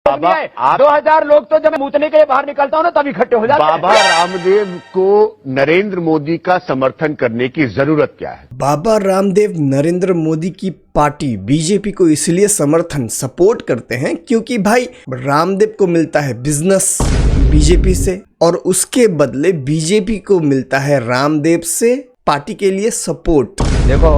बाबा 2000 लोग तो जब मैं मूतने के लिए बाहर निकलता हूँ ना तब इकट्ठे हो जाते हैं। बाबा रामदेव को नरेंद्र मोदी का समर्थन करने की जरूरत क्या है? बाबा रामदेव नरेंद्र मोदी की पार्टी बीजेपी को इसलिए समर्थन सपोर्ट करते हैं क्योंकि भाई रामदेव को मिलता है बिजनेस बीजेपी से और उसके बदले बीजेपी को मिलता है रामदेव से पार्टी के लिए सपोर्ट। देखो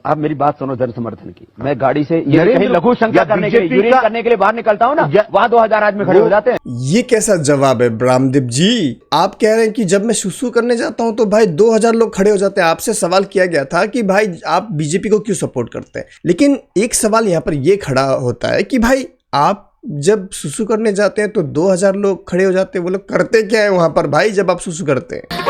आप मेरी बात सुनो जन समर्थन की। मैं गाड़ी से ये कहीं लघु शंका करने के लिए यूरिन करने के लिए बाहर निकलता हूँ ना, वहाँ 2000 आदमी खड़े हो जाते हैं। ये कैसा जवाब है रामदेव जी? आप कह रहे हैं कि जब मैं सुसु करने जाता हूँ तो भाई 2000 लोग खड़े हो जाते हैं। आपसे सवाल किया गया था कि भाई आप बीजेपी को क्यों सपोर्ट करते हैं, लेकिन एक सवाल यहाँ पर ये खड़ा होता है कि भाई आप जब सुसु करने जाते हैं तो 2000 लोग खड़े हो जाते हैं। वो लोग करते क्या है वहां पर भाई जब आप सुसु करते हैं?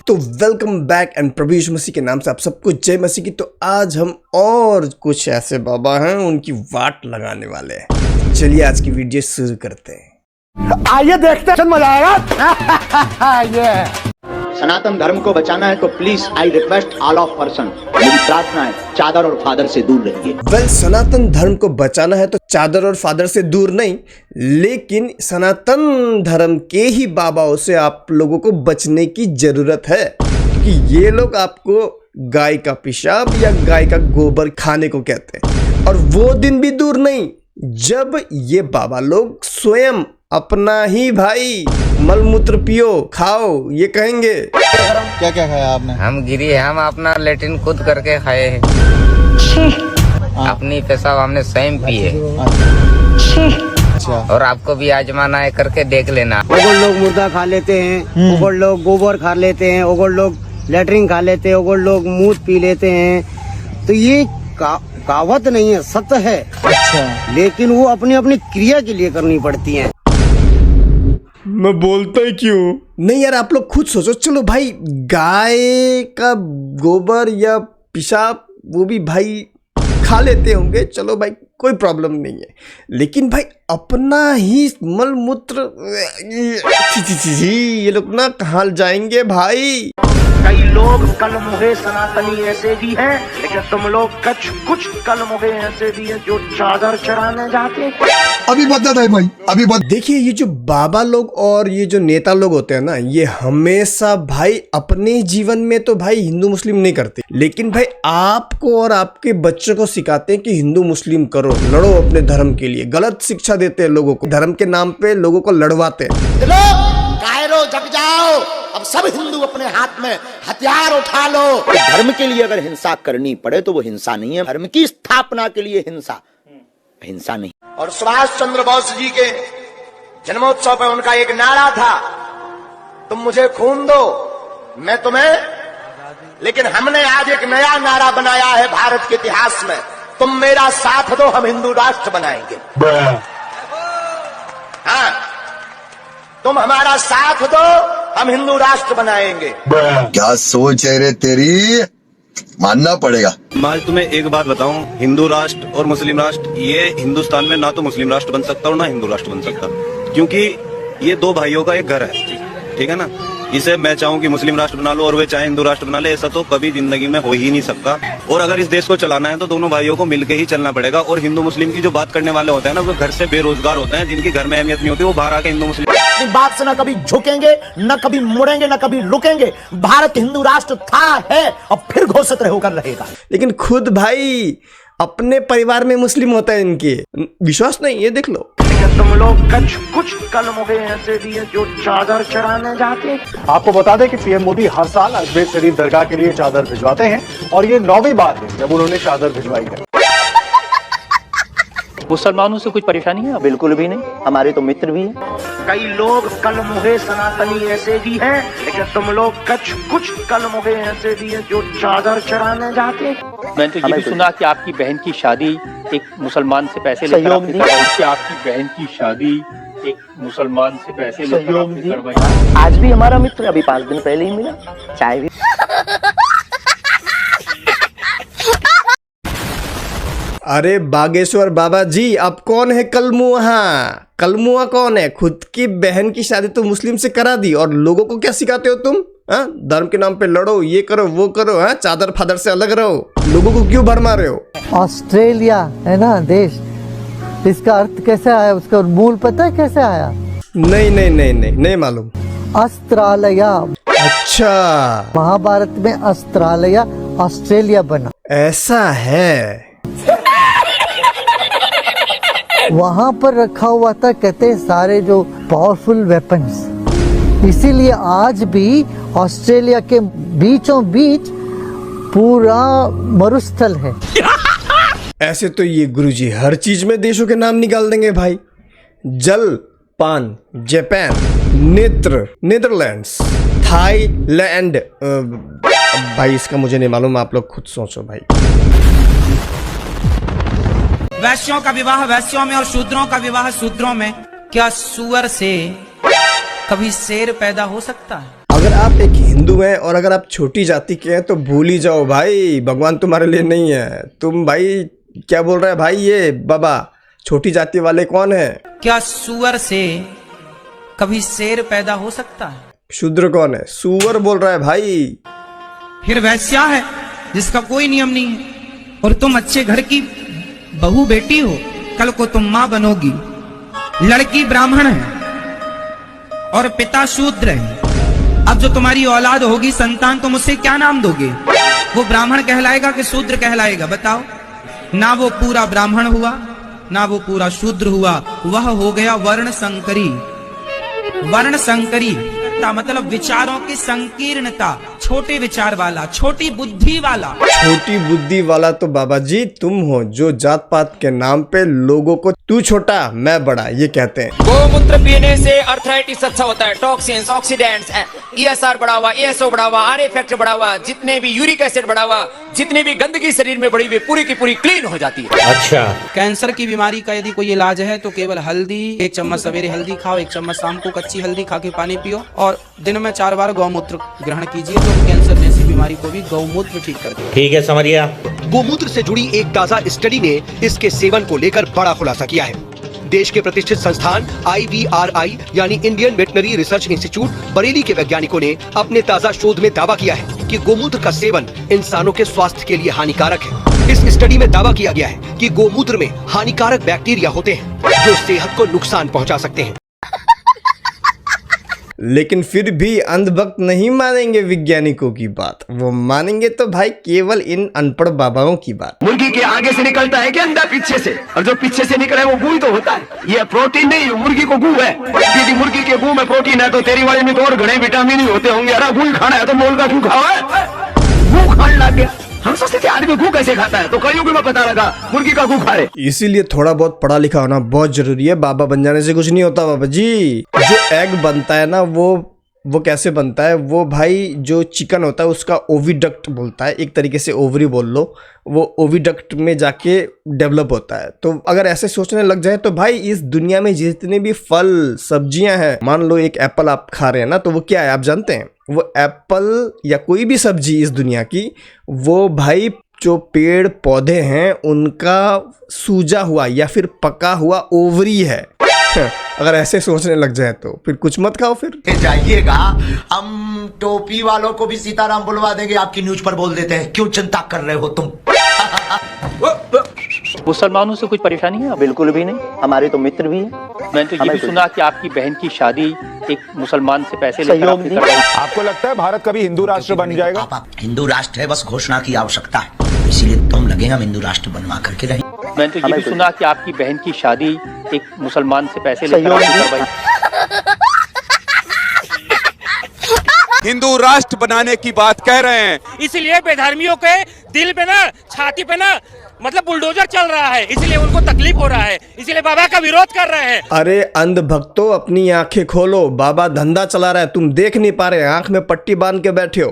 तो वेलकम बैक एंड प्रभु यीशु मसीह के नाम से आप सबको जय मसीह की। तो आज हम और कुछ ऐसे बाबा हैं उनकी वाट लगाने वाले हैं। चलिए आज की वीडियो शुरू करते हैं। आइए देखते हैं, मजा आएगा। ये सनातन धर्म को बचाना है तो please I request all of person, मेरी प्रार्थना है चादर और फादर से दूर रहिए। वेल सनातन धर्म को बचाना है तो चादर और फादर से दूर नहीं, लेकिन सनातन धर्म के ही बाबाओं से आप लोगों को बचने की जरूरत है क्योंकि ये लोग आपको गाय का पेशाब या गाय का गोबर खाने को कहते हैं। और वो दिन भी दूर नहीं जब ये बाबा लोग स्वयं अपना ही भाई मलमूत्र पियो खाओ ये कहेंगे। क्या क्या खाया आपने? हम गिरी हम अपना लेटिन खुद करके खाए हैं, अपनी पेशाब हमने स्वयं पिए। अच्छा। और आपको भी आजमाना है, करके देख लेना। ओगोड़ लोग मुर्दा खा लेते हैं, ओगोड़ लोग गोबर खा लेते हैं, ओगोड़ लोग लेटरिन खा लेते हैं, ओगोड़ लोग मूत पी लेते हैं। तो ये कहावत नहीं है, सत्य है। अच्छा। लेकिन वो अपनी अपनी क्रिया के लिए करनी पड़ती है। मैं बोलता ही क्यों नहीं यार, आप लोग खुद सोचो। चलो भाई गाय का गोबर या पेशाब वो भी भाई खा लेते होंगे, चलो भाई कोई प्रॉब्लम नहीं है, लेकिन भाई अपना ही मलमूत्र ये लोग ना कहाँ जाएंगे भाई। कई लोग कलमुहे सनातनी ऐसे भी हैं, लेकिन तुम लोग कुछ कलमुहे ऐसे भी हैं जो चादर चढ़ाने जाते हैं। अभी बता दे भाई, अभी बता। देखिए ये जो बाबा लोग और ये जो नेता लोग होते हैं ना, ये हमेशा भाई अपने जीवन में तो भाई हिंदू मुस्लिम नहीं करते, लेकिन भाई आपको और आपके बच्चों को सिखाते हैं कि हिंदू मुस्लिम करो, लड़ो अपने धर्म के लिए। गलत शिक्षा देते हैं लोगों को, धर्म के नाम पे लोगों को लड़वाते हैं। कायरो जग जाओ, अब सब हिंदू अपने हाथ में हथियार उठा लो। धर्म के लिए अगर हिंसा करनी पड़े तो वो हिंसा नहीं है, धर्म की स्थापना के लिए हिंसा नहीं। और सुभाष चंद्र बोस जी के जन्मोत्सव पर उनका एक नारा था, तुम मुझे खून दो मैं तुम्हें, लेकिन हमने आज एक नया नारा बनाया है भारत के इतिहास में, तुम मेरा साथ दो हम हिंदू राष्ट्र बनाएंगे। हाँ, तुम हमारा साथ दो हम हिंदू राष्ट्र बनाएंगे। क्या सोच है रे तेरी, मानना पड़ेगा। मैं तुम्हें एक बात बताऊं, हिंदू राष्ट्र और मुस्लिम राष्ट्र, ये हिंदुस्तान में ना तो मुस्लिम राष्ट्र बन सकता और ना हिंदू राष्ट्र बन सकता, क्योंकि ये दो भाइयों का एक घर है, ठीक है ना। इसे मैं चाहूं कि मुस्लिम राष्ट्र बना लो और वे चाहे हिंदू राष्ट्र बना ले, ऐसा तो कभी जिंदगी में हो ही नहीं सकता। और अगर इस देश को चलाना है तो दोनों भाइयों को मिलकर ही चलना पड़ेगा। और हिंदू मुस्लिम की जो बात करने वाले होते हैं ना, वो घर से बेरोजगार होते हैं, जिनकी घर में अहमियत नहीं होती, वो बाहर आके हिंदू मुस्लिम बात से न कभी झुकेंगे, न कभी मुड़ेंगे, न कभी रुकेंगे। भारत हिंदू राष्ट्र था, है और फिर घोषित होकर रहेगा। लेकिन खुद भाई अपने परिवार में मुस्लिम होता है, इनके विश्वास नहीं, ये देख लो। तुम लोग कुछ कलमुहे ऐसे भी हैं जो चादर चढ़ाने जाते हैं। आपको बता दें कि पीएम मोदी हर साल अजमेर शरीफ दरगाह के लिए चादर भिजवाते हैं और ये 9वीं बार है जब उन्होंने चादर भिजवाई है। मुसलमानों से कुछ परेशानी है? बिल्कुल भी नहीं, हमारे तो मित्र भी हैं। कई लोग कलमुहे सनातनी ऐसे भी हैं, लेकिन तुम लोग कुछ कलमुहे ऐसे भी हैं जो चादर चढ़ाने जाते हैं। मैंने तो ये भी सुना कि आपकी बहन की शादी एक मुसलमान से पैसे लेकर आपने करवाई। कि आपकी बहन की शादी एक मुसलमान से पैसे लेकर आपने करवाई। आज भी हमारा मित्र अभी 5 दिन पहले ही मिला, चाय भी। अरे बागेश्वर बाबा जी, अब कौन है कलमुआ? कलमुआ कौन है? खुद की बहन की शादी तो मुस्लिम से करा दी और लोगों को क्या सिखाते हो तुम? हाँ, धर्म के नाम पे लड़ो, ये करो वो करो, हाँ, चादर फादर से अलग रहो, लोगों को क्यों भरमा रहे हो? ऑस्ट्रेलिया है ना देश, इसका अर्थ कैसे आया, उसका मूल पता है कैसे आया? नहीं मालूम। अस्त्रालया। अच्छा, महाभारत में अस्त्रालया ऑस्ट्रेलिया बना, ऐसा है। वहां पर रखा हुआ था कहते हैं सारे जो पावरफुल वेपन्स, इसीलिए आज भी ऑस्ट्रेलिया के बीचों बीच पूरा मरुस्थल है। ऐसे तो ये गुरुजी हर चीज में देशों के नाम निकाल देंगे भाई। जल पान जापान, नेत्र नीदरलैंड्स, थाईलैंड, भाई इसका मुझे नहीं मालूम, आप लोग खुद सोचो भाई। वैश्यों का विवाह वैश्यों में और शूद्रों का विवाह शूद्रों में। क्या सुअर से कभी शेर पैदा हो सकता है? अगर आप एक हिंदू हैं और अगर आप छोटी जाति के हैं तो भूल ही जाओ भाई, भगवान तुम्हारे लिए नहीं है। तुम भाई क्या बोल रहे हैं भाई, ये बाबा छोटी जाति वाले कौन है? क्या सुअर से कभी शेर पैदा हो सकता है? शूद्र कौन है? सुअर बोल रहा है भाई। फिर वैश्या है जिसका कोई नियम नहीं है, और तुम अच्छे घर की बहू बेटी हो, कल को तुम मां बनोगी। लड़की ब्राह्मण है और पिता शूद्र है। अब जो तुम्हारी औलाद होगी संतान, तुम उससे क्या नाम दोगे? वो ब्राह्मण कहलाएगा कि शूद्र कहलाएगा? बताओ। ना वो पूरा ब्राह्मण हुआ ना वो पूरा शूद्र हुआ, वह हो गया वर्ण संकरी। वर्ण संकरी का मतलब विचारों की संकीर्णता, छोटे विचार वाला, छोटी बुद्धि वाला। छोटी बुद्धि वाला तो बाबा जी तुम हो, जो जात पात के नाम पे लोगों को तू छोटा मैं बड़ा ये कहते हैं। गोमूत्र पीने से अर्थराइटिस अच्छा होता है, टॉक्सिन्स, ऑक्सीडेंट्स, ESR बढ़ा हुआ, ESO बढ़ा हुआ, RA फैक्टर बढ़ा हुआ, जितने भी यूरिक एसिड बढ़ा हुआ, जितनी भी गंदगी शरीर में बढ़ी हुई पूरी की पूरी क्लीन हो जाती है। अच्छा, कैंसर की बीमारी का यदि कोई इलाज है तो केवल हल्दी, 1 चम्मच सवेरे हल्दी खाओ, 1 चम्मच शाम को कच्ची हल्दी खा के पानी पियो और दिन में 4 बार गौमूत्र ग्रहण कीजिए, तो कैंसर जैसी बीमारी को भी गौमूत्र ठीक कर देगा। ठीक है, समझिए। गोमूत्र से जुड़ी एक ताजा स्टडी ने इसके सेवन को लेकर बड़ा खुलासा किया है। देश के प्रतिष्ठित संस्थान IVRI यानी Indian veterinary research institute Bareilly के वैज्ञानिकों ने अपने ताजा शोध में दावा किया है कि गोमूत्र का सेवन इंसानों के स्वास्थ्य के लिए हानिकारक है। इस स्टडी में दावा किया गया है कि गोमूत्र में हानिकारक बैक्टीरिया होते हैं जो सेहत को नुकसान पहुंचा सकते हैं। लेकिन फिर भी अंधभक्त नहीं मानेंगे वैज्ञानिकों की बात, वो मानेंगे तो भाई केवल इन अनपढ़ बाबाओं की बात। मुर्गी के आगे से निकलता है कि अंडा पीछे से, और जो पीछे से निकले वो गू ही तो होता है। ये प्रोटीन नहीं, मुर्गी को गू है। यदि मुर्गी के गू में प्रोटीन है तो तेरी वाली में तो और घने विटामिन ही होते होंगे। अरे गू ही खाना है तो मोल का क्यों खाओ है? गू खाने लग गया। हम सोचते थे आदमी गू कैसे खाता है, तो कईयों को पता लगा मुर्गी का गू खाए। इसीलिए थोड़ा बहुत पढ़ा लिखा होना बहुत जरूरी है। बाबा बन जाने से कुछ नहीं होता बाबा जी। जो एग बनता है ना वो कैसे बनता है? वो भाई जो चिकन होता है उसका ओविडक्ट बोलता है, एक तरीके से ओवरी बोल लो, वो ओविडक्ट में जाके डेवलप होता है। तो अगर ऐसे सोचने लग जाए तो भाई इस दुनिया में जितने भी फल सब्जियां हैं, मान लो एक एप्पल आप खा रहे हैं ना, तो वो क्या है आप जानते हैं? वो एप्पल या कोई भी सब्जी इस दुनिया की, वो भाई जो पेड़ पौधे हैं उनका सूजा हुआ या फिर पका हुआ ओवरी है। अगर ऐसे सोचने लग जाए तो फिर कुछ मत खाओ। फिर जाइएगा, हम टोपी वालों को भी सीताराम बुलवा देंगे, आपकी न्यूज पर बोल देते हैं। क्यों चिंता कर रहे हो तुम? मुसलमानों से कुछ परेशानी है? बिल्कुल भी नहीं, हमारे तो मित्र भी हैं। मैंने तो ये भी सुना कि आपकी बहन की शादी एक मुसलमान से पैसे लेकर आपने करवाई। आपको लगता है भारत कभी हिंदू राष्ट्र बन जाएगा? हिंदू राष्ट्र है, बस घोषणा की आवश्यकता है, इसीलिए तुम लगे हम हिंदू राष्ट्र बनवा करके रहे। मैंने तो ये भी सुना कि आपकी बहन की शादी एक मुसलमान से पैसे लेकर आपने करवाई। हिंदू राष्ट्र बनाने की बात कह रहे हैं, इसलिए बेधर्मियों के दिल पे ना, छाती पे ना, मतलब बुलडोजर चल रहा है, इसलिए उनको तकलीफ हो रहा है, इसलिए बाबा का विरोध कर रहे हैं। अरे अंध भक्तों, अपनी आंखें खोलो, बाबा धंधा चला रहा है, तुम देख नहीं पा रहे, आंख में पट्टी बांध के बैठे हो।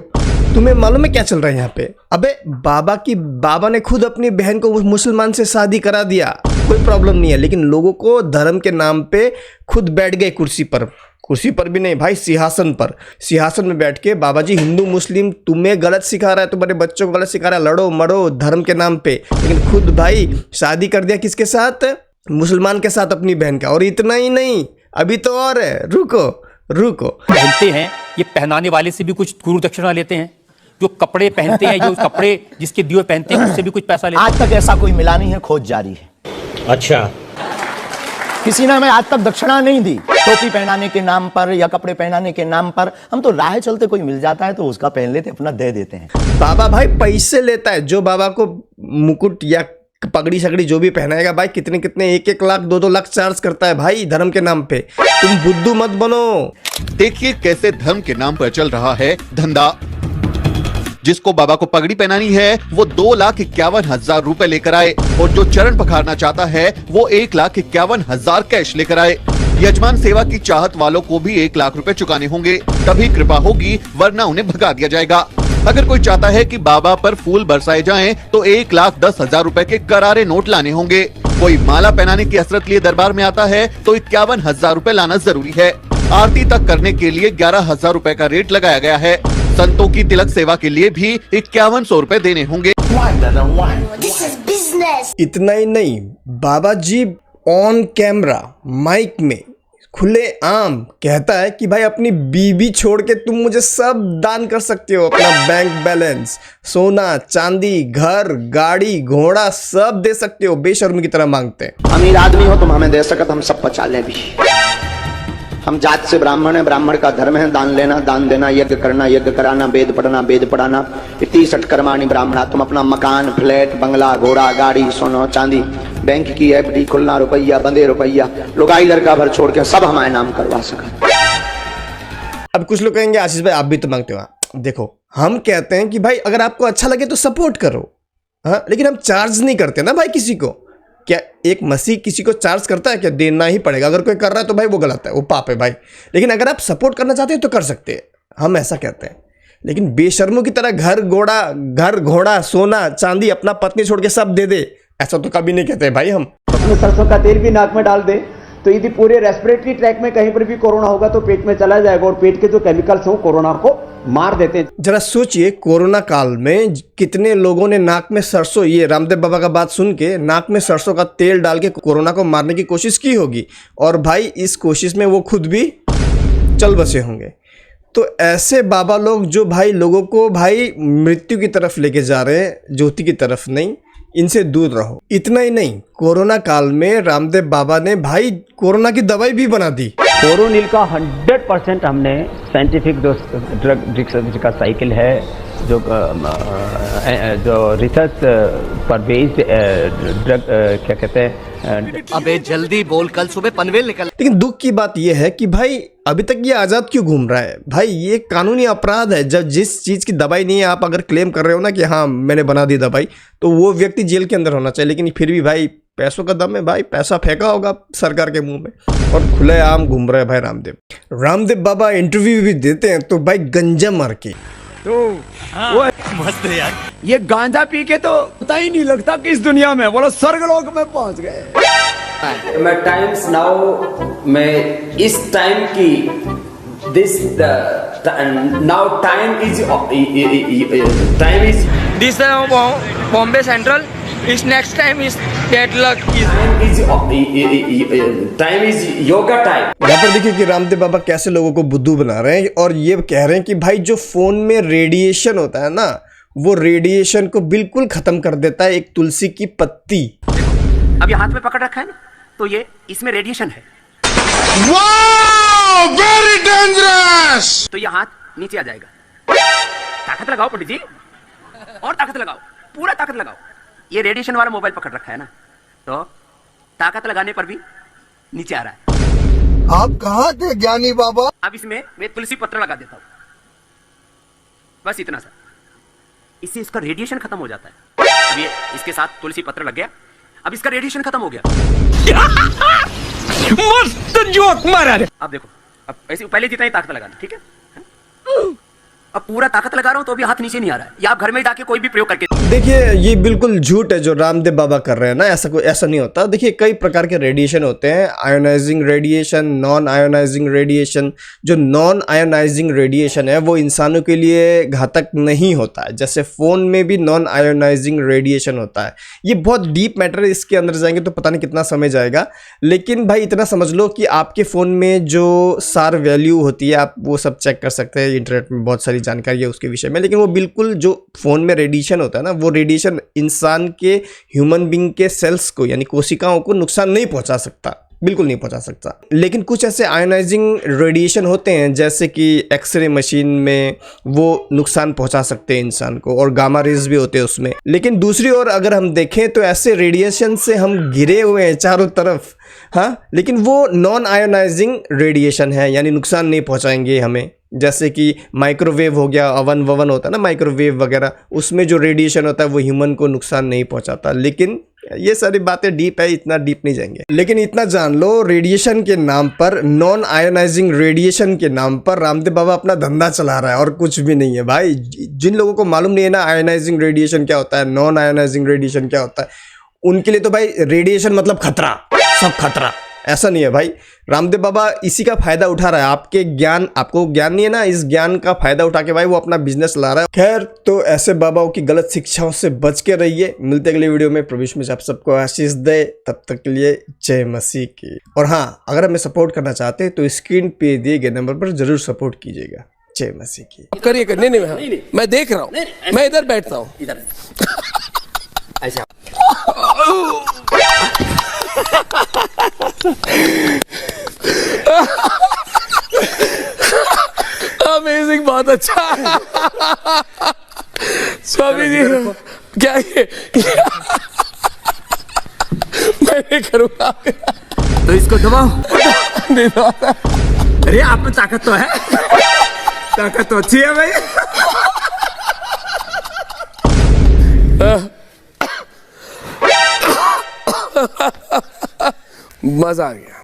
तुम्हें मालूम है क्या चल रहा है यहाँ पे? अबे बाबा ने खुद अपनी बहन को मुसलमान से शादी करा दिया, कोई प्रॉब्लम नहीं है, लेकिन लोगों को धर्म के नाम पे खुद बैठ गए कुर्सी पर भी नहीं भाई, सिंहासन में बैठ के बाबा जी हिंदू मुस्लिम तुम्हें गलत सिखा रहा है, तुम्हारे बच्चों को गलत सिखा रहा है, लड़ो मरो धर्म के नाम पे, लेकिन खुद भाई शादी कर दिया किसके साथ? मुसलमान के साथ अपनी बहन का। और इतना ही नहीं, अभी तो और है, रुको, रुको। पहनते हैं ये पहनाने वाले से भी कुछ गुरु दक्षिणा लेते हैं, जो कपड़े पहनते हैं, जो कपड़े जिसके दिए पहनते हैं उससे भी कुछ पैसा लेते हैं। आज तक ऐसा कोई मिला नहीं है, खोज जारी है। अच्छा, किसी ने हमें आज तक दक्षिणा नहीं दी, टोपी पहनाने के नाम पर या कपड़े पहनाने के नाम पर। हम तो राह चलते कोई मिल जाता है तो उसका पहन लेते, अपना दे देते हैं। बाबा भाई पैसे लेता है, जो बाबा को मुकुट या पगड़ी शकड़ी जो भी पहनाएगा भाई कितने कितने 1-1 लाख 2-2 लाख चार्ज करता है भाई धर्म के नाम पे। तुम बुद्धू मत बनो। देखिए कैसे धर्म के नाम पर चल रहा है धंधा। जिसको बाबा को पगड़ी पहनानी है वो 2,51,000 रुपए लेकर आए, और जो चरण पखारना चाहता है वो 1,51,000 कैश लेकर आए। यजमान सेवा की चाहत वालों को भी 1 लाख रुपए चुकाने होंगे, तभी कृपा होगी, वरना उन्हें भगा दिया जाएगा। अगर कोई चाहता है कि बाबा पर फूल बरसाए जाएं, तो 1,10,000 रुपए के करारे नोट लाने होंगे। कोई माला पहनाने की हसरत लिए दरबार में आता है तो 51,000 रुपए लाना जरूरी है। आरती तक करने के लिए 11,000 रुपए का रेट लगाया गया है। संतों की तिलक सेवा के लिए भी 5100 रुपए देने होंगे। इतना ही नहीं, बाबा जी ऑन कैमरा माइक में खुले आम कहता है कि भाई अपनी बीबी छोड़ के तुम मुझे सब दान कर सकते हो, अपना बैंक बैलेंस, सोना चांदी, घर गाड़ी घोड़ा सब दे सकते हो। बेशर्मी की तरह मांगते हैं। अमीर आदमी हो तुम हमें दे सकत, हम सब पचा ले भी। हम जात से ब्राह्मण है, ब्राह्मण का धर्म है दान लेना दान देना, यज्ञ करना यज्ञ कराना, वेद पढ़ना वेद पढ़ाना। 30 कर्माणि ब्राह्मणा। तुम अपना मकान फ्लैट बंगला घोड़ा गाड़ी सोना चांदी, बैंक की एफडी खुलना, रुपया बंदे रुपया, लुगाई लड़का भर छोड़ के सब हमारे नाम करवा सका। अब कुछ लोग कहेंगे आशीष भाई आप भी तो मांगते हो। देखो हम कहते हैं कि भाई अगर आपको अच्छा लगे तो सपोर्ट करो, हाँ, लेकिन हम चार्ज नहीं करते ना भाई किसी को। क्या एक मसीह किसी को चार्ज करता है? क्या देना ही पड़ेगा। अगर कोई कर रहा है तो भाई वो गलत है, वो पाप है भाई। लेकिन अगर आप सपोर्ट करना चाहते हैं तो कर सकते हैं, हम ऐसा कहते हैं। लेकिन बेशर्मों की तरह घर घोड़ा सोना चांदी अपना पत्नी छोड़ के सब दे दे, ऐसा तो कभी नहीं कहते भाई हम। अपने सरसों का तेल भी नाक में डाल दे तो यदि पूरे रेस्पिरेटरी ट्रैक में कहीं पर भी कोरोना होगा तो पेट में चला जाएगा, और पेट के जो केमिकल्स हैं वो कोरोना को मार देते हैं। जरा सोचिए कोरोना काल में कितने लोगों ने नाक में सरसों, ये रामदेव बाबा का बात सुन के नाक में सरसों का तेल डाल के कोरोना को मारने की कोशिश की होगी, और भाई इस कोशिश में वो खुद भी चल बसे होंगे। तो ऐसे बाबा लोग जो भाई लोगों को भाई मृत्यु की तरफ लेके जा रहे हैं, ज्योति की तरफ नहीं, इनसे दूर रहो। इतना ही नहीं, कोरोना काल में रामदेव बाबा ने भाई कोरोना की दवाई भी बना दी। कोरोनिल का 100% हमने साइंटिफिक जो ड्रग का साइकिल है, जो रिसर्च पर बेस्ड ड्रग क्या कहते हैं। अबे जल्दी बोल, कल सुबह पनवेल निकल। लेकिन दुख की बात यह है कि भाई अभी तक ये आज़ाद क्यों घूम रहा है भाई? ये कानूनी अपराध है। जब जिस चीज़ की दवाई नहीं है आप अगर क्लेम कर रहे हो ना कि हाँ मैंने बना दी दवाई, तो वो व्यक्ति जेल के अंदर होना चाहिए। लेकिन फिर भी भाई पैसों का दम है भाई, पैसा फेंका होगा सरकार के मुंह में और खुलेआम घूम रहे भाई रामदेव बाबा। इंटरव्यू भी देते हैं तो भाई गंजा मार के। तो वो मस्त है यार, ये गांजा पी के तो पता ही नहीं लगता कि इस दुनिया में बोलो स्वर्गलोक में पहुंच गए। मैं टाइम्स नाउ में इस टाइम की this now time is this Bombay central इस next time is dead luck time is yoga time. यहाँ पर देखिए कि रामदेव बाबा कैसे लोगों को बुद्धू बना रहे हैं, और ये कह रहे हैं कि भाई जो फोन में रेडिएशन होता है ना, वो रेडिएशन को बिल्कुल खत्म कर देता है एक तुलसी की पत्ती। अब ये हाथ में पकड़ रखा है ना, तो ये इसमें रेडिएशन है। Very dangerous. तो ये हाथ नीचे आ जाएगा। ताकत लगाओ पंडित जी, और ताकत लगाओ, पूरा ताकत लगाओ। ये रेडिएशन वाला मोबाइल पकड़ रखा है ना, तो ताकत लगाने पर भी नीचे आ रहा है। आप कहाँ थे ज्ञानी बाबा? अब इसमें मैं तुलसी पत्र लगा देता हूँ, बस इतना सा, इससे इसका रेडिएशन खत्म हो जाता है। अब ये इसके साथ तुलसी पत्र लग गया, अब इसका रेडिएशन खत्म हो गया। मस्त जोक मारा रे। अब देखो, अब ऐसे पहले जितना ही ताकत लगाना, ठीक है? अब पूरा ताकत लगा रहा हूं तो अभी हाथ नीचे नहीं आ रहा है। या आप घर में जाके कोई भी प्रयोग करके देखिए ये बिल्कुल झूठ है जो रामदेव बाबा कर रहे हैं ना, ऐसा नहीं होता। देखिए कई प्रकार के रेडिएशन होते हैं, ionising radiation, non ionising radiation. जो नॉन आयोनाइजिंग रेडिएशन है वो इंसानों के लिए घातक नहीं होता है, जैसे फ़ोन में भी नॉन आयोनाइजिंग रेडिएशन होता है। ये बहुत डीप मैटर है, इसके अंदर जाएंगे तो पता नहीं कितना समय जाएगा, लेकिन भाई इतना समझ लो कि आपके फ़ोन में जो सार वैल्यू होती है आप वो सब चेक कर सकते हैं, इंटरनेट में बहुत सारी जानकारी है उसके विषय में, लेकिन वो बिल्कुल जो फ़ोन में रेडिएशन होता है ना, वो रेडिएशन इंसान के, ह्यूमन बींग के सेल्स को यानी कोशिकाओं को नुकसान नहीं पहुंचा सकता, बिल्कुल नहीं पहुंचा सकता। लेकिन कुछ ऐसे आयोनाइजिंग रेडिएशन होते हैं जैसे कि एक्सरे मशीन में वो नुकसान पहुंचा सकते हैं इंसान को, और गामा रेज भी होते हैं उसमें। लेकिन दूसरी ओर अगर हम देखें तो ऐसे रेडिएशन से हम घिरे हुए हैं चारों तरफ, हाँ, लेकिन वो नॉन आयोनाइजिंग रेडिएशन है, यानी नुकसान नहीं पहुंचाएंगे हमें। जैसे कि माइक्रोवेव हो गया, अवन ववन होता है ना माइक्रोवेव वगैरह, उसमें जो रेडिएशन होता है वो ह्यूमन को नुकसान नहीं पहुंचाता। लेकिन ये सारी बातें डीप है, इतना डीप नहीं जाएंगे, लेकिन इतना जान लो रेडिएशन के नाम पर, नॉन आयोनाइजिंग रेडिएशन के नाम पर रामदेव बाबा अपना धंधा चला रहा है और कुछ भी नहीं है भाई। जिन लोगों को मालूम नहीं है ना आयोनाइजिंग रेडिएशन क्या होता है, नॉन आयोनाइजिंग रेडिएशन क्या होता है, उनके लिए तो भाई रेडिएशन मतलब खतरा, सब खतरा। ऐसा नहीं है भाई, रामदेव बाबा इसी का फायदा उठा रहा है। आपको ज्ञान नहीं है ना, इस ज्ञान का फायदा उठा के भाई वो अपना बिजनेस ला रहा है। खैर, तो ऐसे बाबाओं की गलत शिक्षाओं से बच के रहिए। मिलते अगले वीडियो में, प्रभु यीशु मसीह आप सबको आशीष दे। तब तक के लिए जय मसीह की। और हाँ, अगर हमें सपोर्ट करना चाहते हैं तो स्क्रीन पे दिए गए नंबर पर जरूर सपोर्ट कीजिएगा। जय मसीह की। करिए नहीं, मैं देख रहा हूँ, मैं इधर बैठता हूँ इधर ऐसे अमेजिंग, बहुत अच्छा। स्वामी जी क्या मैं नहीं करूँगा, तो इसको दबाओ। अरे आप में ताकत तो है, ताकत तो अच्छी है भाई। मजा आ गया।